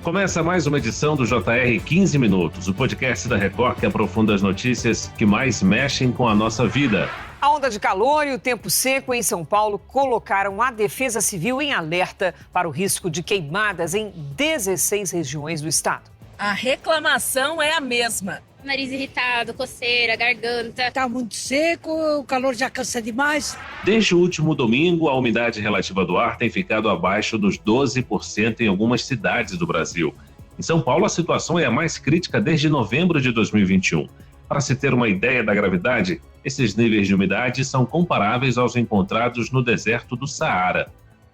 Começa mais uma edição do JR 15 Minutos, o podcast da Record que aprofunda as notícias que mais mexem com a nossa vida. A onda de calor e o tempo seco em São Paulo colocaram a Defesa Civil em alerta para o risco de queimadas em 16 regiões do estado. A reclamação é a mesma. Nariz irritado, coceira, garganta. Tá muito seco, o calor já cansa demais. Desde o último domingo, a umidade relativa do ar tem ficado abaixo dos 12% em algumas cidades do Brasil. Em São Paulo, a situação é a mais crítica desde novembro de 2021. Para se ter uma ideia da gravidade, esses níveis de umidade são comparáveis aos encontrados no deserto do Saara.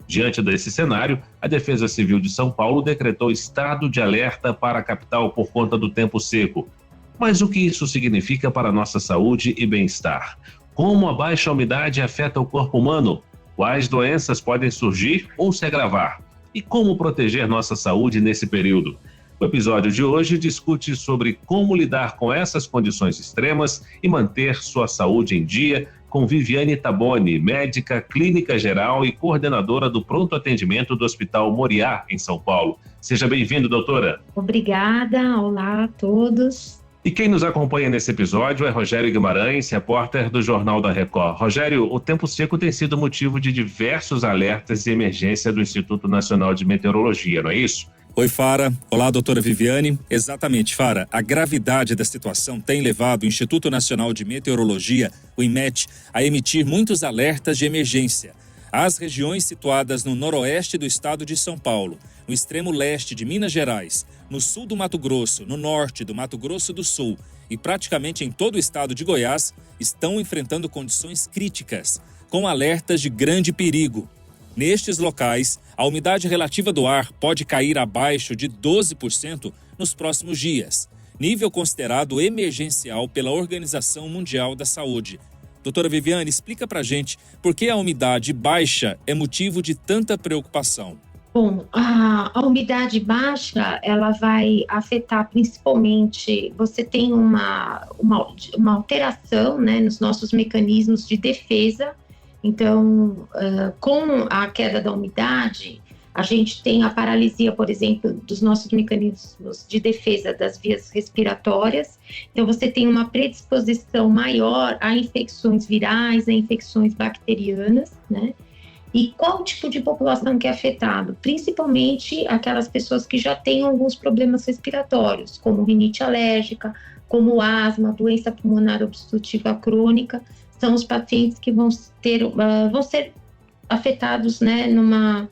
Diante desse cenário, a Defesa Civil de São Paulo decretou estado de alerta para a capital por conta do tempo seco. Mas o que isso significa para a nossa saúde e bem-estar? Como a baixa umidade afeta o corpo humano? Quais doenças podem surgir ou se agravar? E como proteger nossa saúde nesse período? O episódio de hoje discute sobre como lidar com essas condições extremas e manter sua saúde em dia com Viviane Taboni, médica, clínica geral e coordenadora do pronto atendimento do Hospital Moriá, em São Paulo. Seja bem-vindo, doutora. Obrigada, olá a todos. E quem nos acompanha nesse episódio é Rogério Guimarães, repórter do Jornal da Record. Rogério, o tempo seco tem sido motivo de diversos alertas de emergência do Instituto Nacional de Meteorologia, não é isso? Oi, Fara. Olá, doutora Viviane. Exatamente, Fara. A gravidade da situação tem levado o Instituto Nacional de Meteorologia, o INMET, a emitir muitos alertas de emergência. As regiões situadas no noroeste do estado de São Paulo, no extremo leste de Minas Gerais, no sul do Mato Grosso, no norte do Mato Grosso do Sul e praticamente em todo o estado de Goiás, estão enfrentando condições críticas, com alertas de grande perigo. Nestes locais, a umidade relativa do ar pode cair abaixo de 12% nos próximos dias, nível considerado emergencial pela Organização Mundial da Saúde. Doutora Viviane, explica pra gente por que a umidade baixa é motivo de tanta preocupação. Bom, a umidade baixa, ela vai afetar principalmente, você tem uma alteração, né, nos nossos mecanismos de defesa. Então, com a queda da umidade, a gente tem a paralisia, por exemplo, dos nossos mecanismos de defesa das vias respiratórias. Então, você tem uma predisposição maior a infecções virais, a infecções bacterianas, né? E qual tipo de população que é afetado? Principalmente aquelas pessoas que já têm alguns problemas respiratórios, como rinite alérgica, como asma, doença pulmonar obstrutiva crônica, são os pacientes que vão ser afetados, né, numa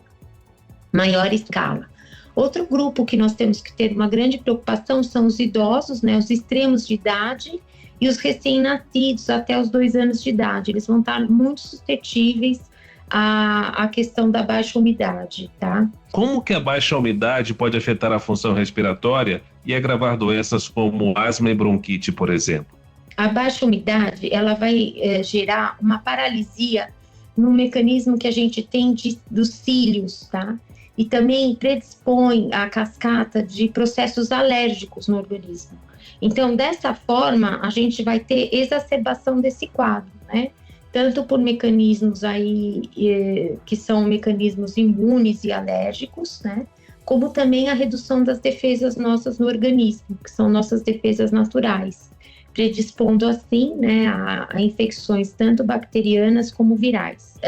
maior escala. Outro grupo que nós temos que ter uma grande preocupação são os idosos, né, os extremos de idade e os recém-nascidos até os 2 anos de idade. Eles vão estar muito suscetíveis à questão da baixa umidade, tá? Como que a baixa umidade pode afetar a função respiratória e agravar doenças como asma e bronquite, por exemplo? A baixa umidade, ela vai gerar uma paralisia no mecanismo que a gente tem dos cílios, tá? E também predispõe a cascata de processos alérgicos no organismo. Então, dessa forma, a gente vai ter exacerbação desse quadro, né? Tanto por mecanismos aí que são mecanismos imunes e alérgicos, né? Como também a redução das defesas nossas no organismo, que são nossas defesas naturais, predispondo assim, né, a infecções tanto bacterianas como virais.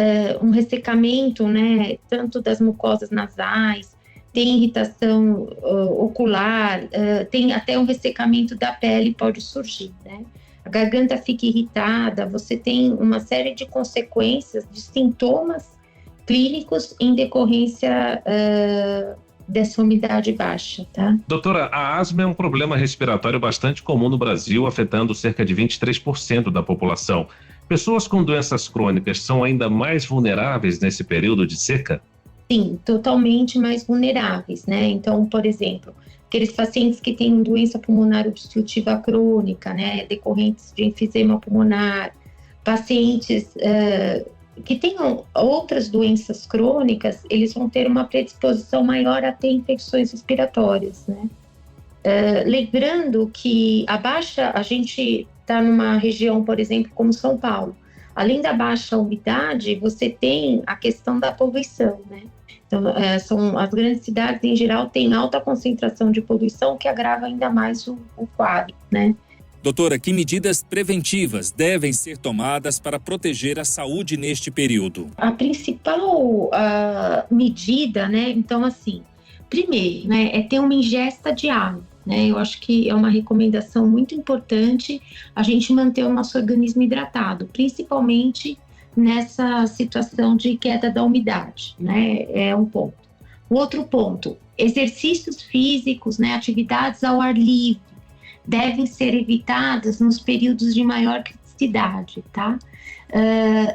Um ressecamento, né, tanto das mucosas nasais, tem irritação ocular, tem até um ressecamento da pele pode surgir, né? A garganta fica irritada, você tem uma série de consequências, de sintomas clínicos em decorrência dessa umidade baixa, tá? Doutora, a asma é um problema respiratório bastante comum no Brasil, afetando cerca de 23% da população. Pessoas com doenças crônicas são ainda mais vulneráveis nesse período de seca? Sim, totalmente mais vulneráveis, né? Então, por exemplo, aqueles pacientes que têm doença pulmonar obstrutiva crônica, né, decorrentes de enfisema pulmonar, pacientes que tenham outras doenças crônicas, eles vão ter uma predisposição maior a ter infecções respiratórias, né? Lembrando que a gente está numa região, por exemplo, como São Paulo, Além da baixa umidade, você tem a questão da poluição, né? Então, as grandes cidades, em geral, têm alta concentração de poluição, que agrava ainda mais o quadro, né? Doutora, que medidas preventivas devem ser tomadas para proteger a saúde neste período? A principal medida, né? Então, assim, primeiro, né, é ter uma ingesta de água, né? Eu acho que é uma recomendação muito importante a gente manter o nosso organismo hidratado, principalmente nessa situação de queda da umidade, né? É um ponto. O outro ponto, exercícios físicos, né? Atividades ao ar livre, devem ser evitadas nos períodos de maior criticidade, tá?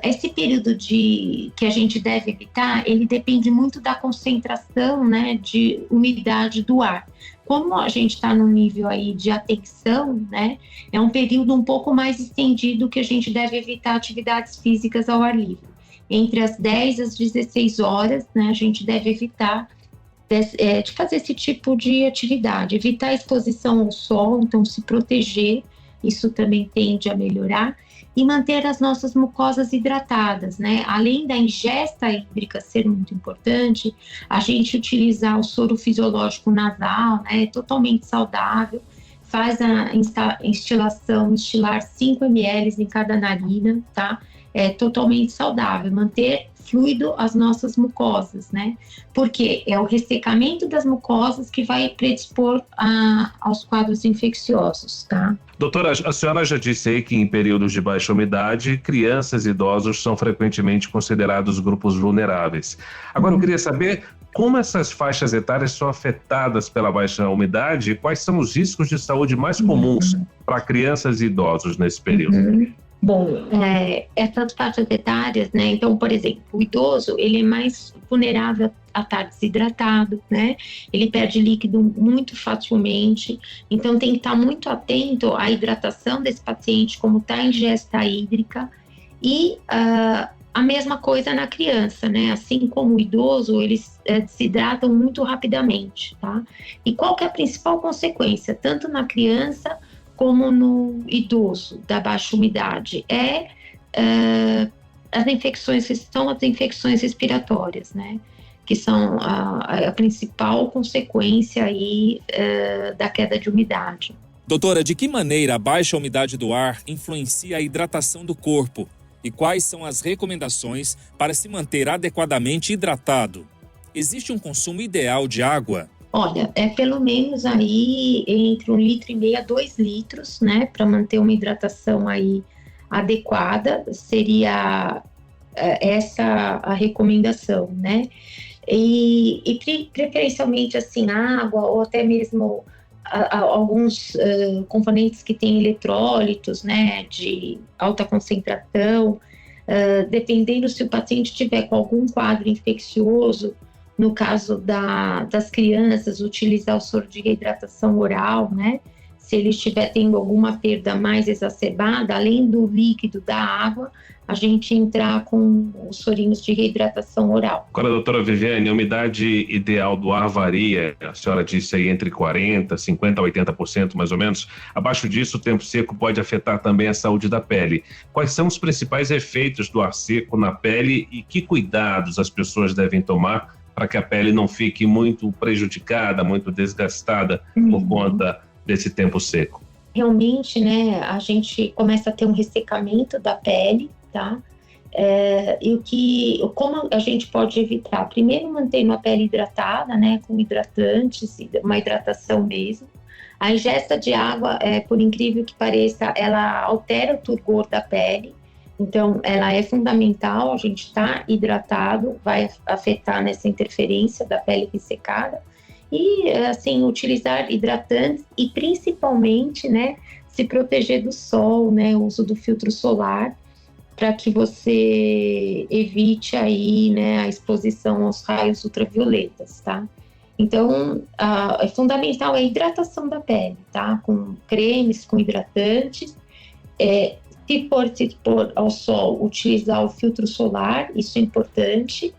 Esse período que a gente deve evitar, ele depende muito da concentração, né, de umidade do ar. Como a gente está no nível aí de atenção, né, é um período um pouco mais estendido que a gente deve evitar atividades físicas ao ar livre. Entre as 10 às 16 horas, né, a gente deve evitar de fazer esse tipo de atividade, evitar a exposição ao sol, então se proteger, isso também tende a melhorar, e manter as nossas mucosas hidratadas, né? Além da ingesta hídrica ser muito importante, a gente utilizar o soro fisiológico nasal, né? É totalmente saudável, faz a instilar 5 ml em cada narina, tá? É totalmente saudável, manter fluido as nossas mucosas, né? Porque é o ressecamento das mucosas que vai predispor aos quadros infecciosos, tá? Doutora, a senhora já disse aí que em períodos de baixa umidade, crianças e idosos são frequentemente considerados grupos vulneráveis. Agora, eu queria saber como essas faixas etárias são afetadas pela baixa umidade e quais são os riscos de saúde mais comuns para crianças e idosos nesse período. Bom, essas faixas etárias, né? Então, por exemplo, o idoso, ele é mais vulnerável a estar desidratado, né? Ele perde líquido muito facilmente, então tem que estar muito atento à hidratação desse paciente, como está a ingesta hídrica, e a mesma coisa na criança, né? Assim como o idoso, eles desidratam muito rapidamente, tá? E qual que é a principal consequência, tanto na criança como no idoso da baixa umidade? As infecções respiratórias, né? Que são a principal consequência aí da queda de umidade. Doutora, de que maneira a baixa umidade do ar influencia a hidratação do corpo? E quais são as recomendações para se manter adequadamente hidratado? Existe um consumo ideal de água? Olha, é pelo menos aí entre 1,5 litro a 2 litros, né? Para manter uma hidratação aí adequada, seria essa a recomendação, né? E preferencialmente assim, água ou até mesmo alguns componentes que têm eletrólitos, né, de alta concentração, dependendo se o paciente tiver com algum quadro infeccioso, no caso das crianças, utilizar o soro de reidratação oral, né? Se ele estiver tendo alguma perda mais exacerbada, além do líquido da água, a gente entrar com os sorinhos de reidratação oral. Agora, doutora Viviane, a umidade ideal do ar varia, a senhora disse aí entre 40%, 50% a 80% mais ou menos. Abaixo disso, o tempo seco pode afetar também a saúde da pele. Quais são os principais efeitos do ar seco na pele e que cuidados as pessoas devem tomar para que a pele não fique muito prejudicada, muito desgastada por conta desse tempo seco? Realmente, né, a gente começa a ter um ressecamento da pele, tá? Como a gente pode evitar? Primeiro, mantendo a pele hidratada, né, com hidratantes, uma hidratação mesmo. A ingesta de água, por incrível que pareça, ela altera o turgor da pele. Então, ela é fundamental, a gente estar hidratado, vai afetar nessa interferência da pele ressecada. E, assim, utilizar hidratantes e, principalmente, né, se proteger do sol, né, o uso do filtro solar, para que você evite aí, né, a exposição aos raios ultravioletas, tá? Então, é fundamental a hidratação da pele, tá? Com cremes, com hidratantes. Se for se expor ao sol, utilizar o filtro solar, isso é importante.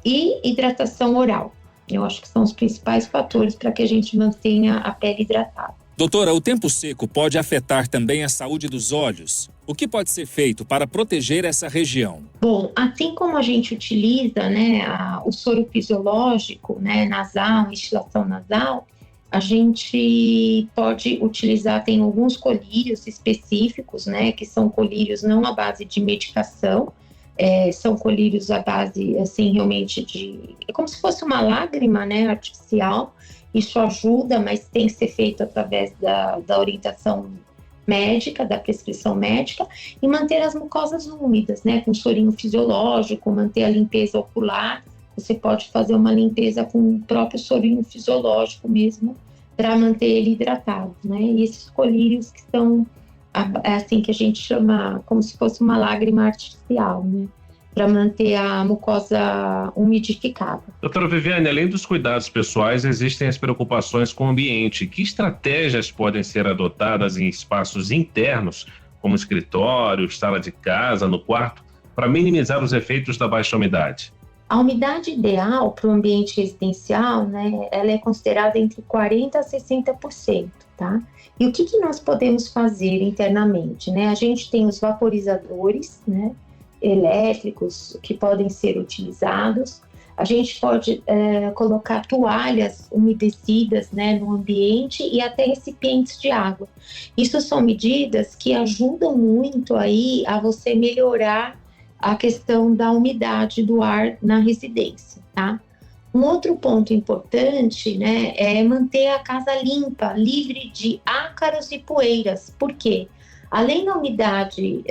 E hidratação oral. Eu acho que são os principais fatores para que a gente mantenha a pele hidratada. Doutora, o tempo seco pode afetar também a saúde dos olhos. O que pode ser feito para proteger essa região? Bom, assim como a gente utiliza, né, o soro fisiológico, né, nasal, instilação nasal, a gente pode utilizar, tem alguns colírios específicos, né, que são colírios não à base de medicação, são colírios à base, assim, realmente é como se fosse uma lágrima, né, artificial. Isso ajuda, mas tem que ser feito através da orientação médica, da prescrição médica, e manter as mucosas úmidas, né, com sorinho fisiológico, manter a limpeza ocular. Você pode fazer uma limpeza com o próprio sorinho fisiológico mesmo, para manter ele hidratado, né, e esses colírios que são, assim, que a gente chama como se fosse uma lágrima artificial, né, para manter a mucosa umidificada. Doutora Viviane, além dos cuidados pessoais, existem as preocupações com o ambiente. Que estratégias podem ser adotadas em espaços internos, como escritório, sala de casa, no quarto, para minimizar os efeitos da baixa umidade? A umidade ideal para o ambiente residencial, né, ela é considerada entre 40% a 60%, tá? E o que nós podemos fazer internamente, né? A gente tem os vaporizadores, né, elétricos que podem ser utilizados. A gente pode colocar toalhas umedecidas, né, no ambiente e até recipientes de água. Isso são medidas que ajudam muito aí a você melhorar a questão da umidade do ar na residência, tá? Um outro ponto importante, né, é manter a casa limpa, livre de ácaros e poeiras. Por quê? Além da umidade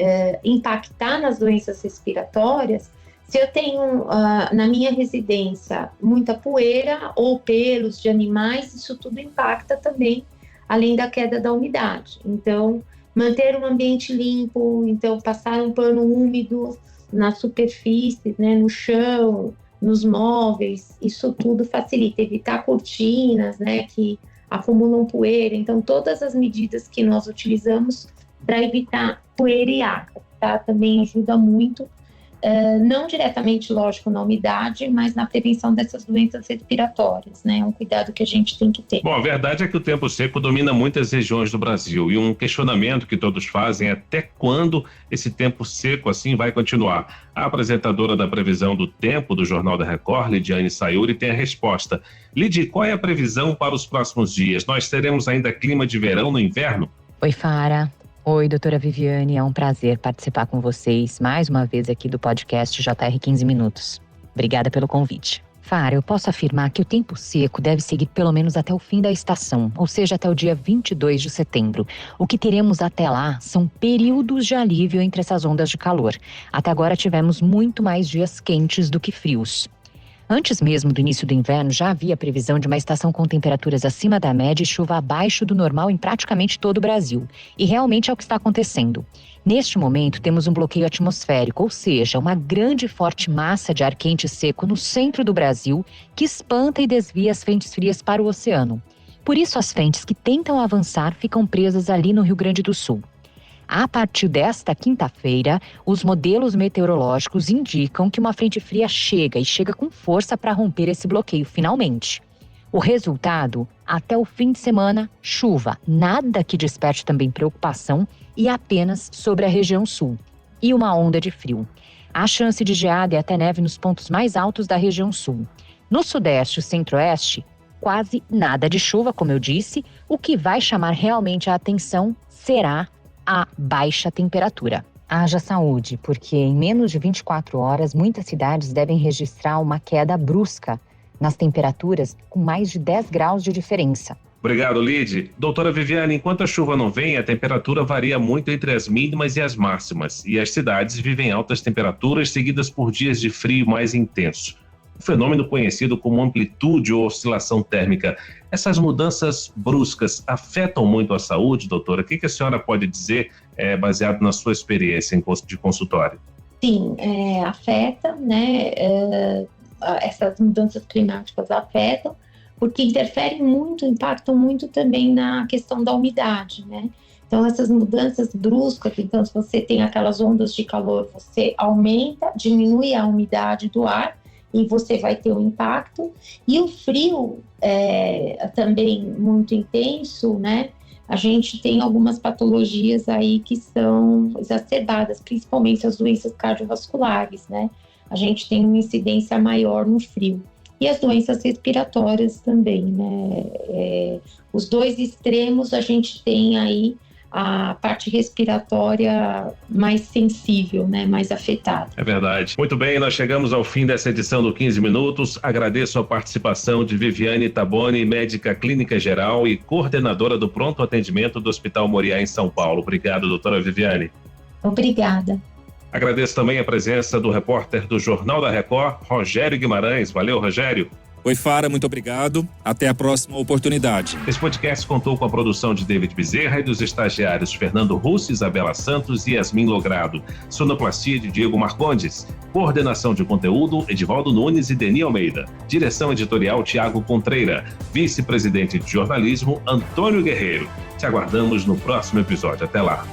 impactar nas doenças respiratórias, se eu tenho na minha residência muita poeira ou pelos de animais, isso tudo impacta também, além da queda da umidade. Então, manter um ambiente limpo, então passar um pano úmido nas superfícies, né, no chão, nos móveis, isso tudo facilita. Evitar cortinas, né, que acumulam poeira. Então, todas as medidas que nós utilizamos para evitar poeira e água, tá? Também ajuda muito, não diretamente, lógico, na umidade, mas na prevenção dessas doenças respiratórias, né? É um cuidado que a gente tem que ter. Bom, a verdade é que o tempo seco domina muitas regiões do Brasil e um questionamento que todos fazem é até quando esse tempo seco assim vai continuar. A apresentadora da previsão do tempo do Jornal da Record, Lidiane Sayuri, tem a resposta. Lidi, qual é a previsão para os próximos dias? Nós teremos ainda clima de verão no inverno? Oi, Fara. Oi, doutora Viviane, é um prazer participar com vocês mais uma vez aqui do podcast JR 15 Minutos. Obrigada pelo convite. Fara, eu posso afirmar que o tempo seco deve seguir pelo menos até o fim da estação, ou seja, até o dia 22 de setembro. O que teremos até lá são períodos de alívio entre essas ondas de calor. Até agora tivemos muito mais dias quentes do que frios. Antes mesmo do início do inverno, já havia previsão de uma estação com temperaturas acima da média e chuva abaixo do normal em praticamente todo o Brasil. E realmente é o que está acontecendo. Neste momento, temos um bloqueio atmosférico, ou seja, uma grande e forte massa de ar quente e seco no centro do Brasil que espanta e desvia as frentes frias para o oceano. Por isso, as frentes que tentam avançar ficam presas ali no Rio Grande do Sul. A partir desta quinta-feira, os modelos meteorológicos indicam que uma frente fria chega e chega com força para romper esse bloqueio finalmente. O resultado, até o fim de semana, chuva, nada que desperte também preocupação e apenas sobre a região sul. E uma onda de frio. Há chance de geada e até neve nos pontos mais altos da região sul. No sudeste e centro-oeste, quase nada de chuva, como eu disse. O que vai chamar realmente a atenção será a baixa temperatura. Haja saúde, porque em menos de 24 horas, muitas cidades devem registrar uma queda brusca nas temperaturas com mais de 10 graus de diferença. Obrigado, Lid. Doutora Viviane, enquanto a chuva não vem, a temperatura varia muito entre as mínimas e as máximas, e as cidades vivem altas temperaturas seguidas por dias de frio mais intenso. Um fenômeno conhecido como amplitude ou oscilação térmica. Essas mudanças bruscas afetam muito a saúde, doutora? O que a senhora pode dizer, baseado na sua experiência de consultório? Sim, afeta, né? Essas mudanças climáticas afetam, porque interferem muito, impactam muito também na questão da umidade, né? Então, essas mudanças bruscas, então, se você tem aquelas ondas de calor, você aumenta, diminui a umidade do ar, e você vai ter um impacto. E o frio também muito intenso, né? a gente tem algumas patologias aí que são exacerbadas, principalmente as doenças cardiovasculares, né? A gente tem uma incidência maior no frio. E as doenças respiratórias também, né? Os dois extremos, a gente tem aí a parte respiratória mais sensível, né, mais afetada. É verdade. Muito bem, nós chegamos ao fim dessa edição do 15 Minutos. Agradeço a participação de Viviane Taboni, médica clínica geral e coordenadora do pronto atendimento do Hospital Moriá em São Paulo. Obrigado, doutora Viviane. Obrigada. Agradeço também a presença do repórter do Jornal da Record, Rogério Guimarães. Valeu, Rogério. Oi, Fara, muito obrigado. Até a próxima oportunidade. Esse podcast contou com a produção de David Bezerra e dos estagiários Fernando Russo, Isabela Santos e Yasmin Logrado. Sonoplastia de Diego Marcondes. Coordenação de conteúdo, Edivaldo Nunes e Deni Almeida. Direção editorial, Tiago Contreira. Vice-presidente de jornalismo, Antônio Guerreiro. Te aguardamos no próximo episódio. Até lá.